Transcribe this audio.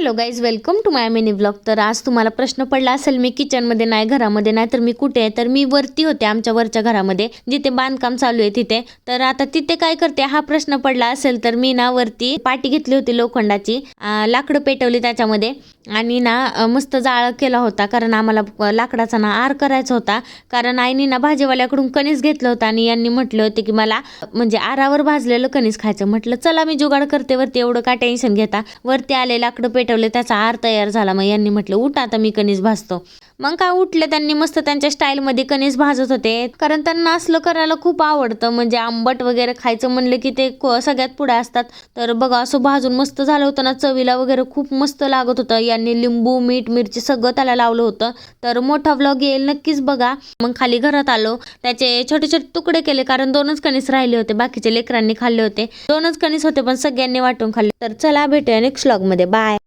Hello guys, welcome to my mini blog. तर आज तुम्हाला प्रश्न पडला असेल मी किचनमध्ये नाही, घरामध्ये नाही, तर मी कुठे आहे? तर मी वरती होते, आमच्या वरच्या घरामध्ये, जिथे बांधकाम चालू आहे तिथे. तर आता तिथे काय करते हा प्रश्न पडला असेल, तर मी ना वरती पाटी घेतली होती लोखंडाची, लाकडं पेटवली त्याच्यामध्ये आणि ना मस्त जाळ केला होता, कारण आम्हाला लाकडाचा ना आर करायचा होता. कारण आईनी ना भाजीवाल्याकडून कणीस घेतलं होतं आणि यांनी म्हटलं होते की मला म्हणजे आरावर भाजलेलं कणीस खायचं. म्हटलं चला मी जुगाड करते वरती, एवढं काय टेन्शन घेता. वरती आले, लाकडं पेटवले, त्याचा आर तयार झाला. मग यांनी म्हटलं उठ आता मी कणीस भाजतो. मग काय उठले, त्यांनी मस्त त्यांच्या स्टाईलमध्ये कणीस भाजत होते, कारण त्यांना असलं करायला खूप आवडतं. म्हणजे आंबट वगैरे खायचं म्हणलं की ते सगळ्यात पुढे असतात. तर बघा असं भाजून मस्त झालं होतं ना, चवीला वगैरे खूप मस्त लागत होतं. यांनी लिंबू, मीठ, मिरची सगळं त्याला लावलं होतं. तर मोठा व्लॉग येईल, नक्कीच बघा. मग खाली घरात आलो, त्याचे छोटे छोटे तुकडे केले, कारण 2च कणीस राहिले होते, बाकीचे लेकरांनी खाल्ले होते. 2च कणीस होते पण सगळ्यांनी वाटून खाल्ले. तर चला भेटूया नेक्स्ट व्लॉग मध्ये. बाय.